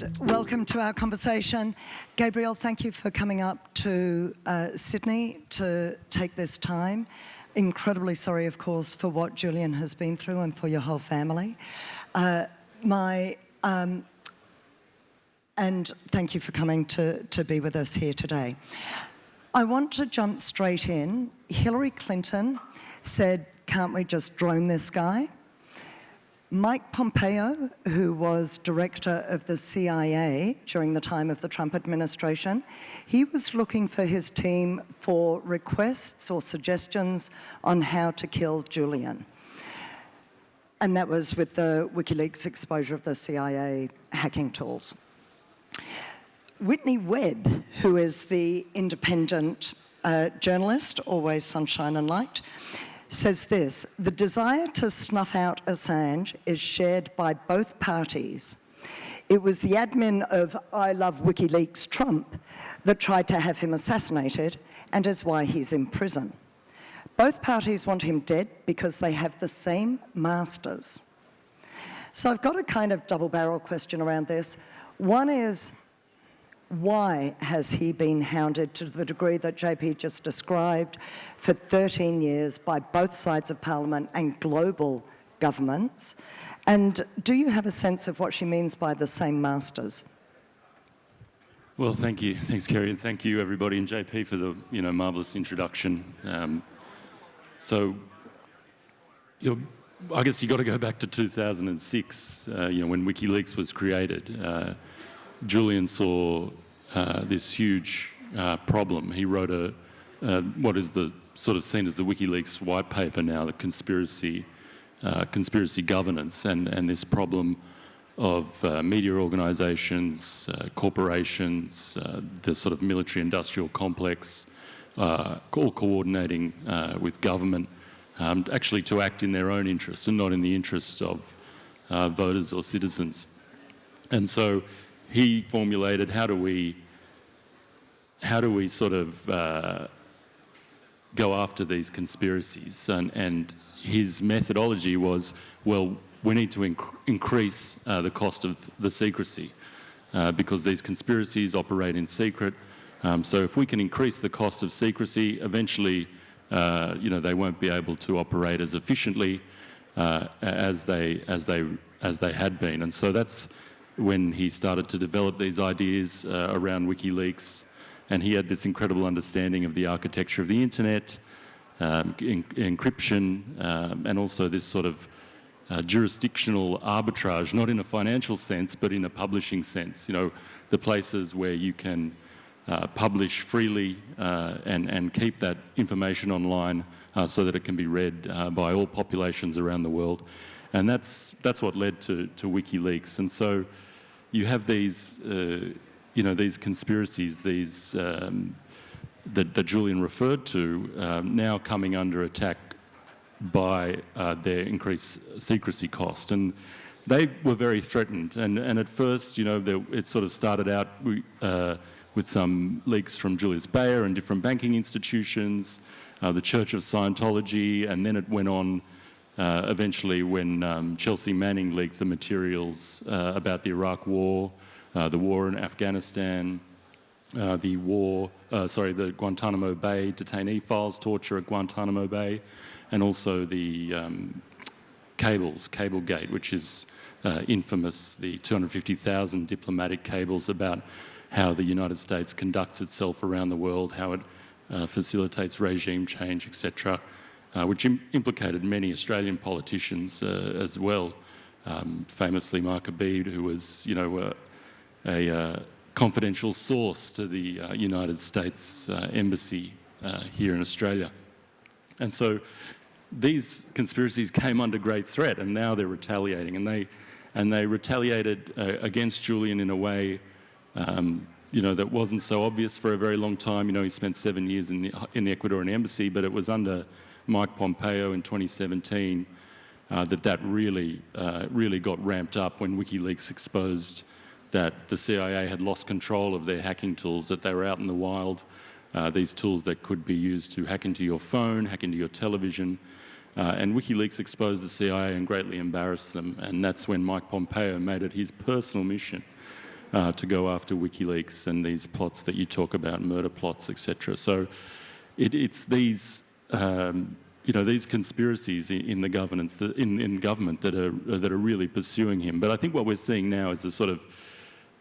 and welcome to our conversation. Gabriel, thank you for coming up to Sydney to take this time. Incredibly sorry, of course, for what Julian has been through and for your whole family. And thank you for coming to be with us here today. I want to jump straight in. Hillary Clinton said, "Can't we just drone this guy?" Mike Pompeo, who was director of the CIA during the time of the Trump administration, he was looking for his team for requests or suggestions on how to kill Julian. And that was with the WikiLeaks exposure of the CIA hacking tools. Whitney Webb, who is the independent journalist, always sunshine and light, says this: "The desire to snuff out Assange is shared by both parties. It was the admin of I Love WikiLeaks Trump that tried to have him assassinated and is why he's in prison. Both parties want him dead because they have the same masters." So I've got a kind of double-barrel question around this. One is, why has he been hounded to the degree that JP just described for 13 years by both sides of Parliament and global governments? And do you have a sense of what she means by the same masters? Well, thank you. Thanks, Carri, and thank you, everybody, and JP for the marvellous introduction. I guess you've got to go back to 2006, when WikiLeaks was created. Julian saw this huge problem. He wrote what is the sort of seen as the WikiLeaks white paper now, the conspiracy governance, and this problem of media organisations, corporations, the sort of military-industrial complex, all coordinating with government, actually to act in their own interests and not in the interests of voters or citizens. And so he formulated, how do we sort of go after these conspiracies? And his methodology was, well, we need to increase the cost of the secrecy because these conspiracies operate in secret. So if we can increase the cost of secrecy, eventually, they won't be able to operate as efficiently as they had been. And so that's when he started to develop these ideas around WikiLeaks, and he had this incredible understanding of the architecture of the internet, encryption, and also this sort of jurisdictional arbitrage, not in a financial sense, but in a publishing sense. The places where you can publish freely and keep that information online so that it can be read by all populations around the world. And that's what led to WikiLeaks. And so you have these, these conspiracies, these that Julian referred to, now coming under attack by their increased secrecy cost. And they were very threatened. And at first, it sort of started out with some leaks from Julius Baer and different banking institutions, the Church of Scientology, and then it went on eventually when Chelsea Manning leaked the materials about the Iraq War, the war in Afghanistan, the Guantanamo Bay detainee files, torture at Guantanamo Bay, and also the Cablegate, which is infamous, the 250,000 diplomatic cables about how the United States conducts itself around the world, how it facilitates regime change, etc., which implicated many Australian politicians as well. Famously, Mark Abid, who was, a confidential source to the United States Embassy here in Australia. And so these conspiracies came under great threat, and now they're retaliating, and they retaliated against Julian in a way that wasn't so obvious for a very long time. He spent 7 years in the Ecuadorian embassy, but it was under Mike Pompeo in 2017 that really got ramped up when WikiLeaks exposed that the CIA had lost control of their hacking tools, that they were out in the wild, these tools that could be used to hack into your phone, hack into your television. And WikiLeaks exposed the CIA and greatly embarrassed them. And that's when Mike Pompeo made it his personal mission to go after WikiLeaks and these plots that you talk about, murder plots, etc. So it's these, these conspiracies in the governance, in government that are really pursuing him. But I think what we're seeing now is a sort of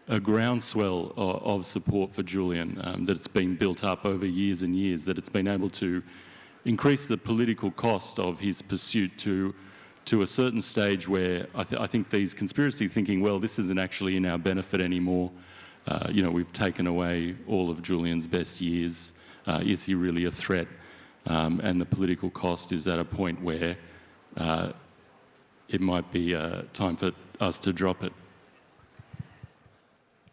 a groundswell of support for Julian that's been built up over years and years, that it's been able to increase the political cost of his pursuit to a certain stage where I think these conspiracy thinking, well, this isn't actually in our benefit anymore. We've taken away all of Julian's best years. Is he really a threat? And the political cost is at a point where it might be time for us to drop it.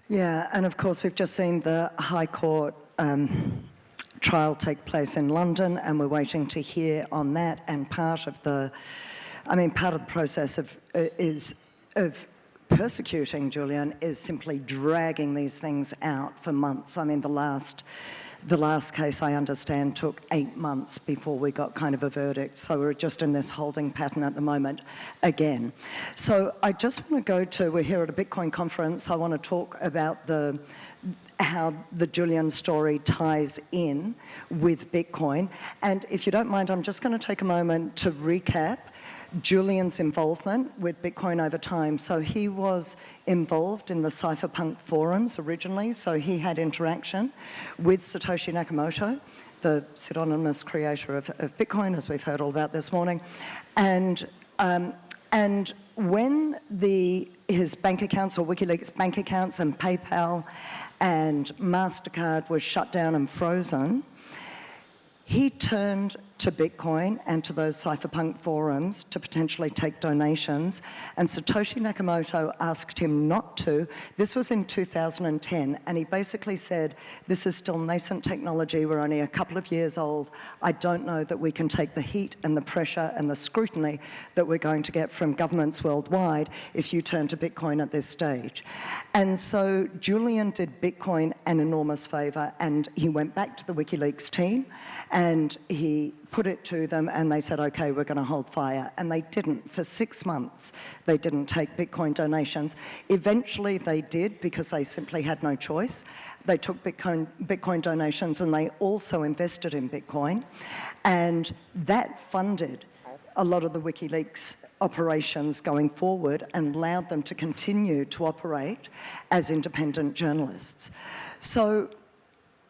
Yeah, and of course we've just seen the High Court trial take place in London, and we're waiting to hear on that. And part of the process of persecuting Julian is simply dragging these things out for months. I mean, the last case, I understand, took 8 months before we got kind of a verdict. So we're just in this holding pattern at the moment again. So I just want to we're here at a Bitcoin conference. I want to talk about how the Julian story ties in with Bitcoin. And if you don't mind, I'm just going to take a moment to recap Julian's involvement with Bitcoin over time. So he was involved in the cypherpunk forums originally, so he had interaction with Satoshi Nakamoto, the pseudonymous creator of Bitcoin, as we've heard all about this morning. And when his bank accounts, or WikiLeaks bank accounts, and PayPal and MasterCard were shut down and frozen, he turned to Bitcoin and to those cypherpunk forums to potentially take donations, and Satoshi Nakamoto asked him not to. This was in 2010, and he basically said, this is still nascent technology, we're only a couple of years old, I don't know that we can take the heat and the pressure and the scrutiny that we're going to get from governments worldwide if you turn to Bitcoin at this stage. And so Julian did Bitcoin an enormous favour, and he went back to the WikiLeaks team and he put it to them, and they said, okay, we're going to hold fire. And they didn't. For 6 months, they didn't take Bitcoin donations. Eventually, they did, because they simply had no choice. They took Bitcoin donations, and they also invested in Bitcoin. And that funded a lot of the WikiLeaks operations going forward and allowed them to continue to operate as independent journalists. So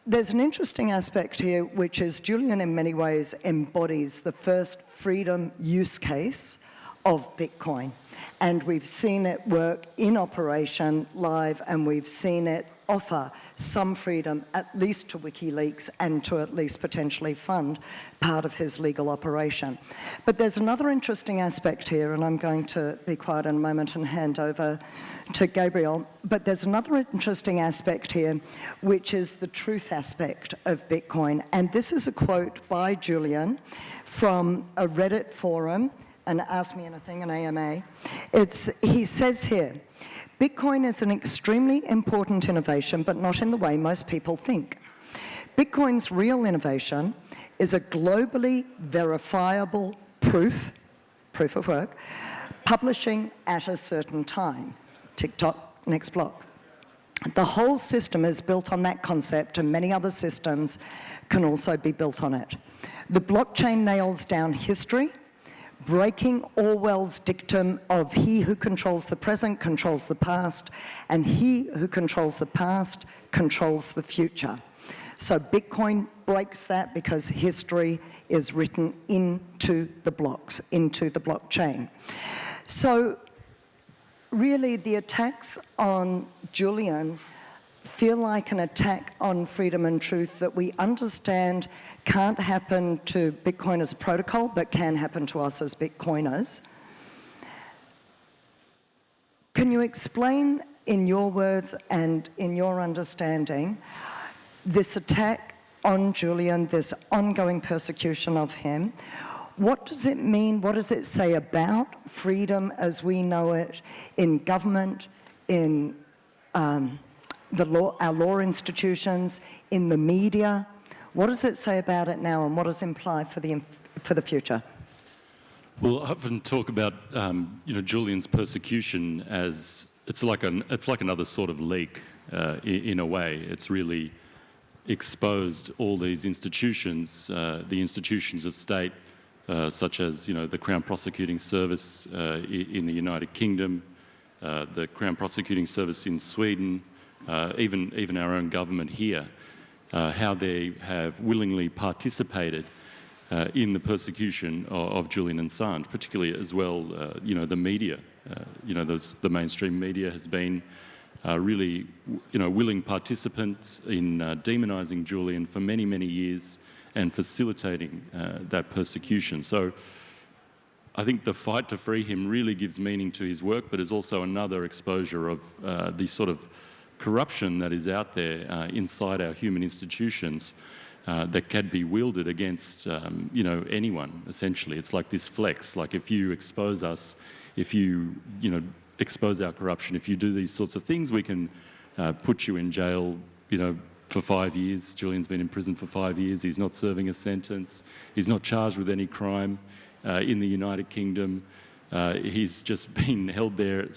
there's an interesting aspect here, which is Julian in many ways embodies the first freedom use case of Bitcoin. And we've seen it work in operation live, and we've seen it offer some freedom, at least to WikiLeaks, and to at least potentially fund part of his legal operation. But there's another interesting aspect here, and I'm going to be quiet in a moment and hand over to Gabriel. But there's another interesting aspect here, which is the truth aspect of Bitcoin. And this is a quote by Julian from a Reddit forum, an Ask Me Anything, an AMA. He says here, Bitcoin is an extremely important innovation, but not in the way most people think. Bitcoin's real innovation is a globally verifiable proof of work, publishing at a certain time. TikTok, next block. The whole system is built on that concept, and many other systems can also be built on it. The blockchain nails down history, breaking Orwell's dictum of he who controls the present controls the past, and he who controls the past controls the future. So Bitcoin breaks that because history is written into the blocks, into the blockchain. So really, the attacks on Julian feel like an attack on freedom and truth that we understand can't happen to Bitcoin as a protocol, but can happen to us as Bitcoiners. Can you explain, in your words and in your understanding, this attack on Julian, this ongoing persecution of him? What does it mean? What does it say about freedom as we know it in government, in our law institutions, in the media? What does it say about it now, and what does it imply for the future? Well, I often talk about Julian's persecution as it's like another sort of leak in a way. It's really exposed all these institutions, the institutions of state, such as the Crown Prosecuting Service in the United Kingdom, the Crown Prosecuting Service in Sweden, even our own government here, how they have willingly participated in the persecution of Julian Assange, particularly as well, the media. The mainstream media has been really, willing participants in demonising Julian for many, many years and facilitating that persecution. So I think the fight to free him really gives meaning to his work, but is also another exposure of the sort of corruption that is out there inside our human institutions that can be wielded against, anyone, essentially. It's like this flex, like if you expose us, if you, expose our corruption, if you do these sorts of things, we can put you in jail, for 5 years. Julian's been in prison for 5 years. He's not serving a sentence. He's not charged with any crime in the United Kingdom. He's just been held there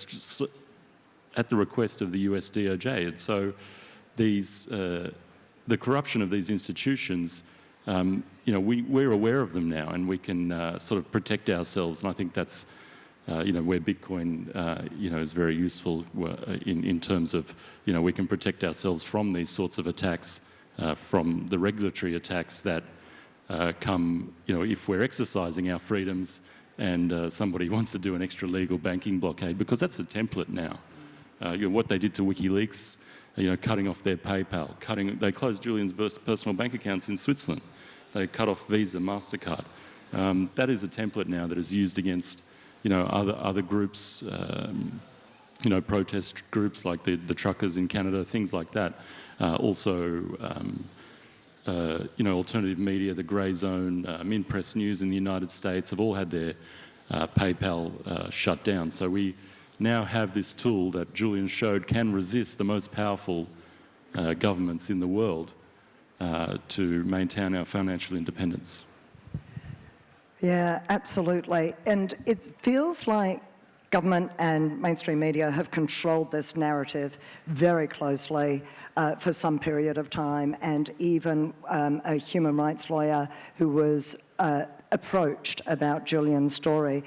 at the request of the US DOJ. And so the corruption of these institutions, we're aware of them now, and we can sort of protect ourselves. And I think that's, where Bitcoin, is very useful in terms of, we can protect ourselves from these sorts of attacks, from the regulatory attacks that come, if we're exercising our freedoms and somebody wants to do an extra legal banking blockade, because that's a template now. What they did to WikiLeaks, cutting off their PayPal, they closed Julian's personal bank accounts in Switzerland. They cut off Visa, MasterCard. That is a template now that is used against, other groups, protest groups like the truckers in Canada, things like that. Also, alternative media, the Grey Zone, Minpress News in the United States have all had their PayPal shut down. So we now have this tool that Julian showed can resist the most powerful governments in the world to maintain our financial independence. Yeah, absolutely. And it feels like government and mainstream media have controlled this narrative very closely for some period of time, and even a human rights lawyer who was approached about Julian's story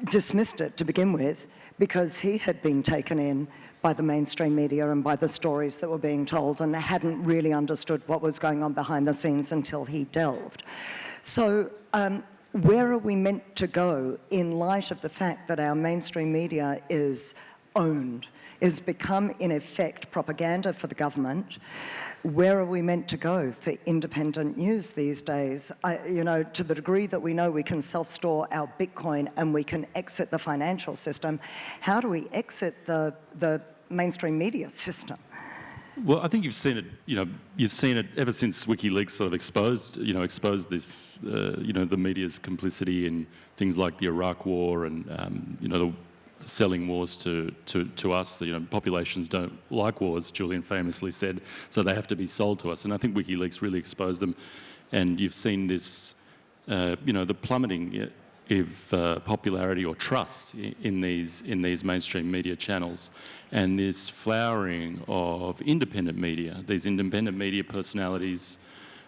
dismissed it to begin with because he had been taken in by the mainstream media and by the stories that were being told, and hadn't really understood what was going on behind the scenes until he delved. So where are we meant to go in light of the fact that our mainstream media is owned, is become, in effect, propaganda for the government? Where are we meant to go for independent news these days? To the degree that we know we can self-store our Bitcoin and we can exit the financial system, how do we exit the mainstream media system? Well, I think you've seen it. You've seen it ever since WikiLeaks sort of exposed this. The media's complicity in things like the Iraq War and the selling wars to us. Populations don't like wars, Julian famously said, so they have to be sold to us. And I think WikiLeaks really exposed them. And you've seen this, the plummeting of popularity or trust in these mainstream media channels, and this flowering of independent media, these independent media personalities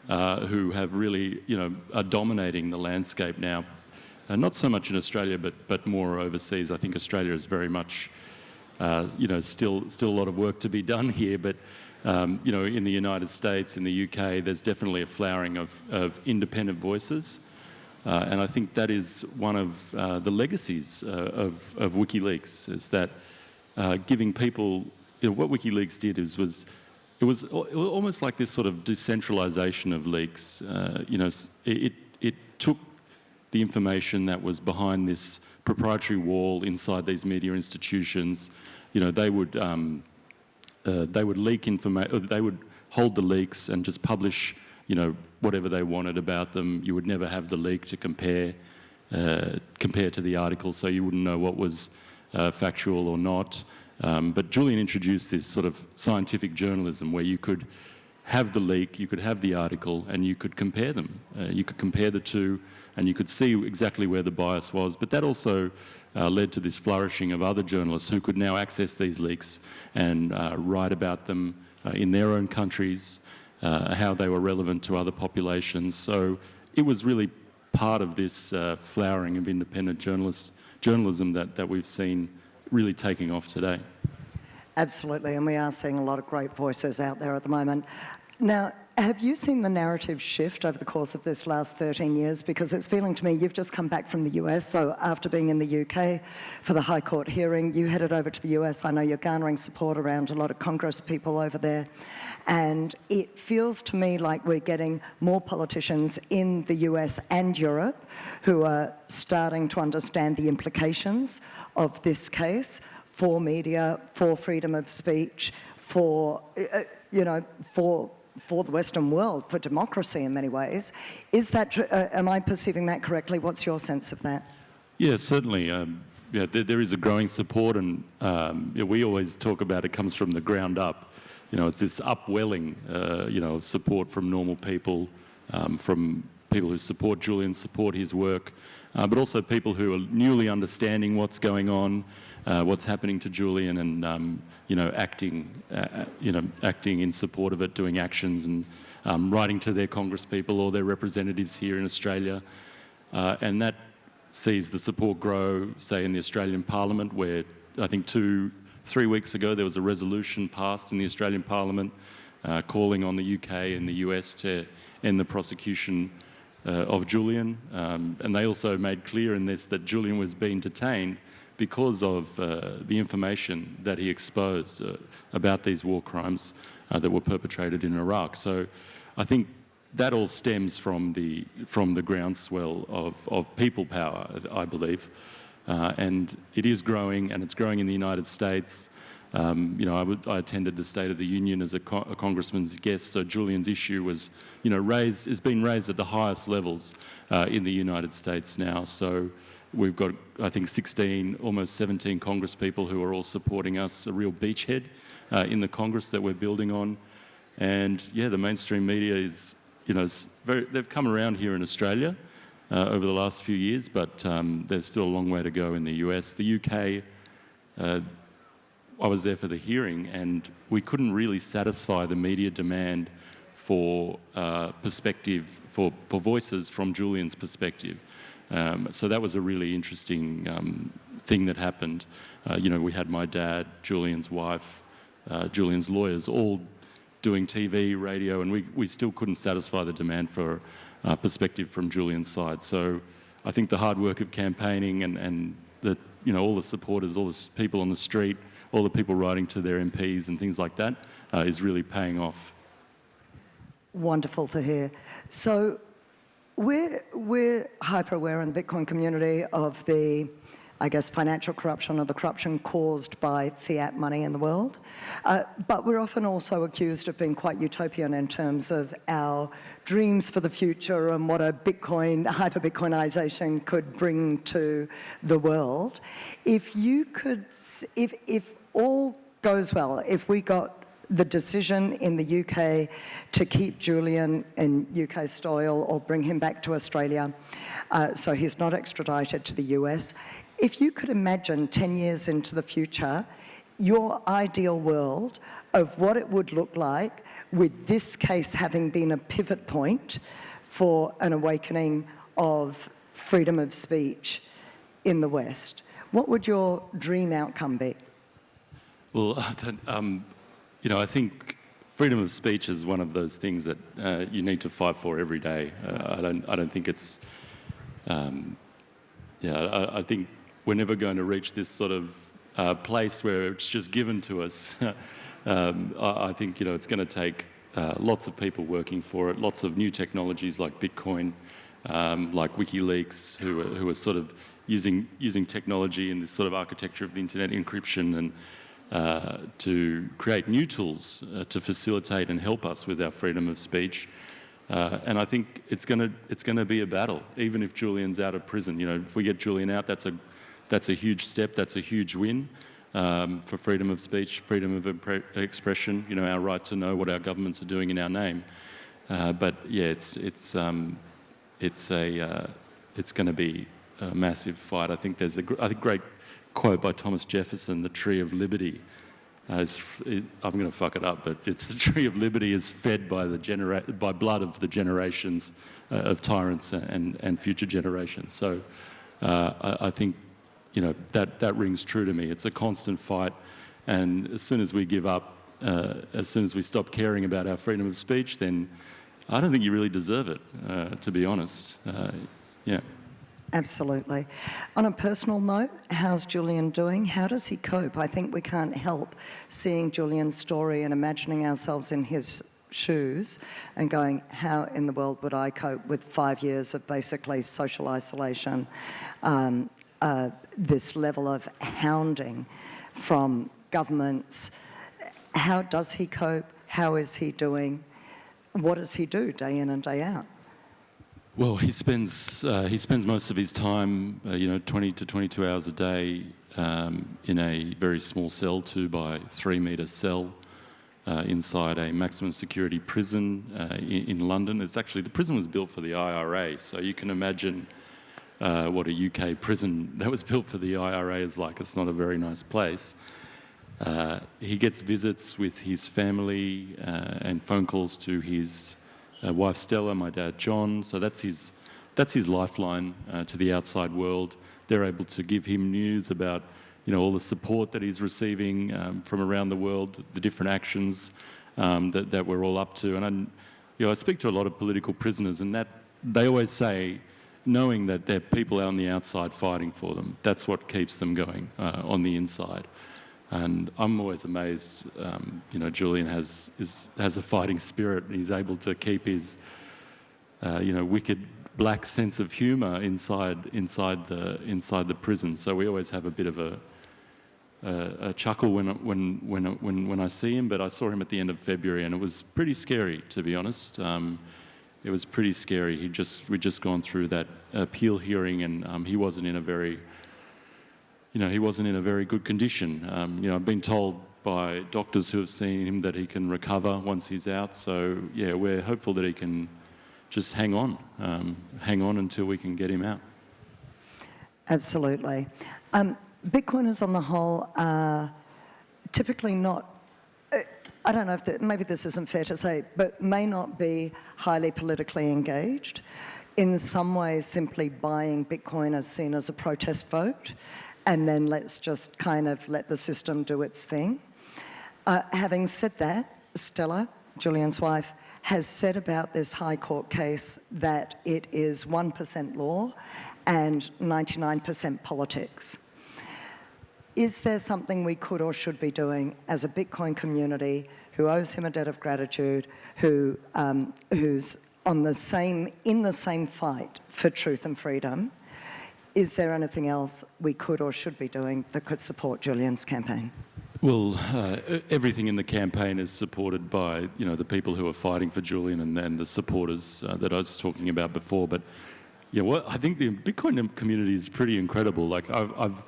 who have really, are dominating the landscape now. Not so much in Australia, but more overseas. I think Australia is very much, still a lot of work to be done here. But in the United States, in the UK, there's definitely a flowering of independent voices. And I think that is one of the legacies of WikiLeaks, is that giving people, what WikiLeaks did it was almost like this sort of decentralization of leaks. It took the information that was behind this proprietary wall inside these media institutions. They would leak information. They would hold the leaks and just publish, whatever they wanted about them. You would never have the leak to compare to the article, so you wouldn't know what was factual or not. But Julian introduced this sort of scientific journalism where you could have the leak, you could have the article, and you could compare them. You could compare the two, and you could see exactly where the bias was. But that also led to this flourishing of other journalists who could now access these leaks and write about them in their own countries, how they were relevant to other populations. So it was really part of this flowering of independent journalism that we've seen really taking off today. Absolutely, and we are seeing a lot of great voices out there at the moment. Now, have you seen the narrative shift over the course of this last 13 years? Because it's feeling to me, you've just come back from the US, so after being in the UK for the High Court hearing, you headed over to the US. I know you're garnering support around a lot of Congress people over there. And it feels to me like we're getting more politicians in the US and Europe who are starting to understand the implications of this case for media, for freedom of speech, for the Western world, for democracy in many ways. Is that, am I perceiving that correctly? What's your sense of that? Yeah, certainly. There is a growing support, and we always talk about it comes from the ground up. It's this upwelling, of support from normal people, from people who support Julian, support his work, but also people who are newly understanding what's going on, what's happening to Julian, and acting in support of it, doing actions, and writing to their congresspeople or their representatives here in Australia, and that sees the support grow, say in the Australian Parliament, where I think 3 weeks ago there was a resolution passed in the Australian Parliament calling on the UK and the US to end the prosecution of Julian, and they also made clear in this that Julian was being detained because of the information that he exposed about these war crimes that were perpetrated in Iraq. So I think that all stems from the groundswell of people power, I believe, and it is growing, and it's growing in the United States. I attended the State of the Union as a congressman's guest, so Julian's issue was, has been raised at the highest levels in the United States now. So we've got, I think, 16, almost 17 congresspeople who are all supporting us, a real beachhead in the Congress that we're building on. And yeah, the mainstream media is, they've come around here in Australia over the last few years, but there's still a long way to go in the US. The UK, I was there for the hearing, and we couldn't really satisfy the media demand for perspective, for voices from Julian's perspective. So that was a really interesting thing that happened. We had my dad, Julian's wife, Julian's lawyers, all doing TV, radio, and we still couldn't satisfy the demand for perspective from Julian's side. So I think the hard work of campaigning and the, all the supporters, all the people on the street, all the people writing to their MPs and things like that is really paying off. Wonderful to hear. So we're hyper aware in the Bitcoin community of the, I guess, financial corruption or the corruption caused by fiat money in the world. But we're often also accused of being quite utopian in terms of our dreams for the future and what a Bitcoin, hyper-Bitcoinization could bring to the world. If you could, if all goes well, if we got the decision in the UK to keep Julian in UK soil or bring him back to Australia, so he's not extradited to the US, if you could imagine 10 years into the future, your ideal world of what it would look like with this case having been a pivot point for an awakening of freedom of speech in the West, what would your dream outcome be? Well, I think freedom of speech is one of those things that you need to fight for every day. I don't think it's, I think we're never going to reach this sort of place where it's just given to us. I think, it's going to take lots of people working for it, lots of new technologies like Bitcoin, like WikiLeaks, who are sort of using technology and this sort of architecture of the internet, encryption, and to create new tools to facilitate and help us with our freedom of speech. And I think it's going to be a battle, even if Julian's out of prison. If we get Julian out, that's a huge step, that's a huge win. for freedom of speech, freedom of expression, our right to know what our governments are doing in our name. But yeah, it's going to be a massive fight. I think there's a great quote by Thomas Jefferson, "The tree of liberty." I'm going to fuck it up, but it's the tree of liberty is fed by by blood of the generations of tyrants and future generations. So I think that rings true to me. It's a constant fight, and as soon as we give up, as soon as we stop caring about our freedom of speech, then I don't think you really deserve it, to be honest. Yeah. Absolutely. On a personal note, how's Julian doing? How does he cope? I think we can't help seeing Julian's story and imagining ourselves in his shoes and going, how in the world would I cope with 5 years of basically social isolation, this level of hounding from governments? How does he cope? How is he doing? What does he do day in and day out? Well, he spends most of his time, 20 to 22 hours a day in a very small cell, 2 by 3 metre cell inside a maximum security prison in London. The prison was built for the IRA, so you can imagine what a UK prison that was built for the IRA is like. It's not a very nice place. He gets visits with his family and phone calls to his wife Stella, my dad John. So that's his lifeline to the outside world. They're able to give him news about all the support that he's receiving from around the world, the different actions that we're all up to. And I speak to a lot of political prisoners, and that they always say, knowing that there are people on the outside fighting for them, that's what keeps them going on the inside. And I'm always amazed, Julian has a fighting spirit. He's able to keep his, wicked black sense of humour inside the prison. So we always have a bit of a chuckle when I see him. But I saw him at the end of February, and it was pretty scary, to be honest. It was pretty scary. We'd just gone through that appeal hearing, and he wasn't in a very good condition. I've been told by doctors who have seen him that he can recover once he's out. So, yeah, we're hopeful that he can just hang on until we can get him out. Absolutely. Bitcoiners on the whole are typically not, I don't know if maybe this isn't fair to say, but may not be highly politically engaged. In some ways, simply buying Bitcoin is seen as a protest vote, and then let's just kind of let the system do its thing. Having said that, Stella, Julian's wife, has said about this High Court case that it is 1% law and 99% politics. Is there something we could or should be doing as a Bitcoin community who owes him a debt of gratitude, who's in the same fight for truth and freedom? Is there anything else we could or should be doing that could support Julian's campaign? Well, everything in the campaign is supported by the people who are fighting for Julian and the supporters that I was talking about before. But I think the Bitcoin community is pretty incredible. Like I've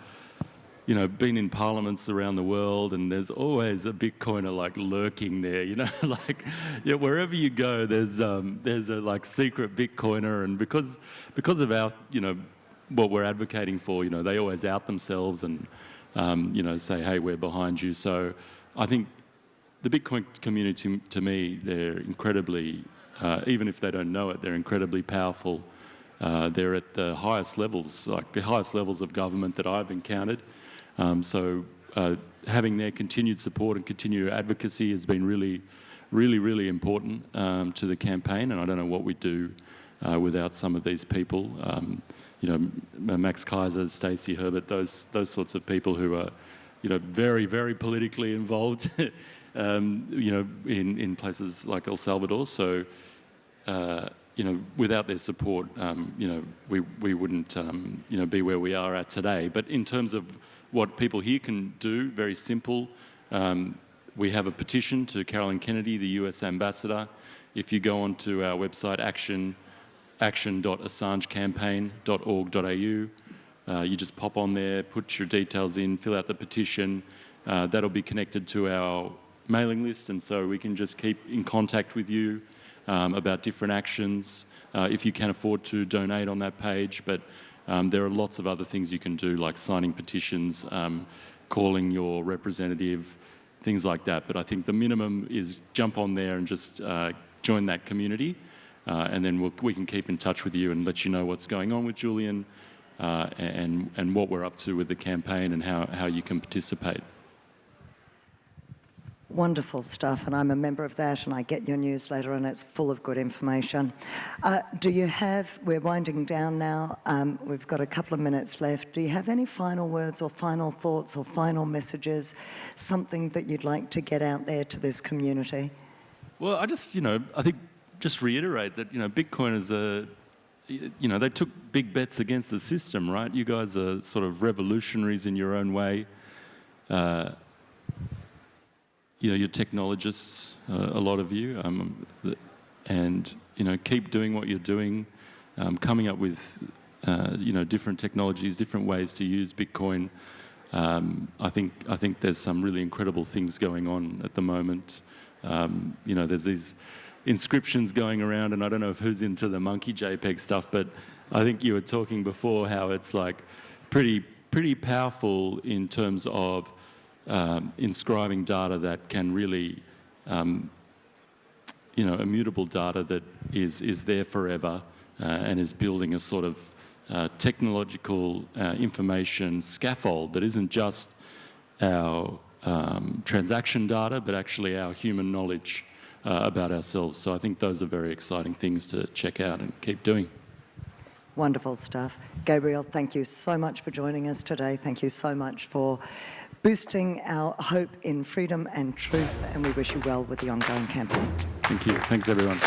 been in parliaments around the world, and there's always a Bitcoiner like lurking there. Wherever you go, there's a like secret Bitcoiner, and because of our what we're advocating for, they always out themselves and say, hey, we're behind you. So I think the Bitcoin community, to me, they're incredibly, even if they don't know it, they're incredibly powerful. They're at the highest levels, like the highest levels of government that I've encountered. So having their continued support and continued advocacy has been really, really, really important to the campaign. And I don't know what we'd do without some of these people. Max Kaiser, Stacey Herbert, those sorts of people who are, very, very politically involved, in places like El Salvador. So, without their support, we wouldn't, be where we are at today. But in terms of what people here can do, very simple. We have a petition to Carolyn Kennedy, the US ambassador. If you go onto our website, action.assangecampaign.org.au, You just pop on there, put your details in, fill out the petition. That'll be connected to our mailing list, and so we can just keep in contact with you about different actions. If you can afford to donate on that page, but there are lots of other things you can do, like signing petitions, calling your representative, things like that. But I think the minimum is jump on there and just join that community, and then we can keep in touch with you and let you know what's going on with Julian and what we're up to with the campaign and how you can participate. Wonderful stuff, and I'm a member of that, and I get your newsletter, and it's full of good information. We're winding down now, we've got a couple of minutes left. Do you have any final words or final thoughts or final messages, something that you'd like to get out there to this community? Well, I think just reiterate that, Bitcoin is they took big bets against the system, right? You guys are sort of revolutionaries in your own way. You're technologists, a lot of you, and keep doing what you're doing, coming up with different technologies, different ways to use Bitcoin. I think there's some really incredible things going on at the moment. There's these inscriptions going around, and I don't know who's into the monkey JPEG stuff, but I think you were talking before how it's like pretty powerful in terms of inscribing data that can really, immutable data that is there forever and is building a sort of technological information scaffold that isn't just our transaction data, but actually our human knowledge about ourselves. So I think those are very exciting things to check out and keep doing. Wonderful stuff. Gabriel, thank you so much for joining us today. Thank you so much for boosting our hope in freedom and truth, and we wish you well with the ongoing campaign. Thank you. Thanks, everyone.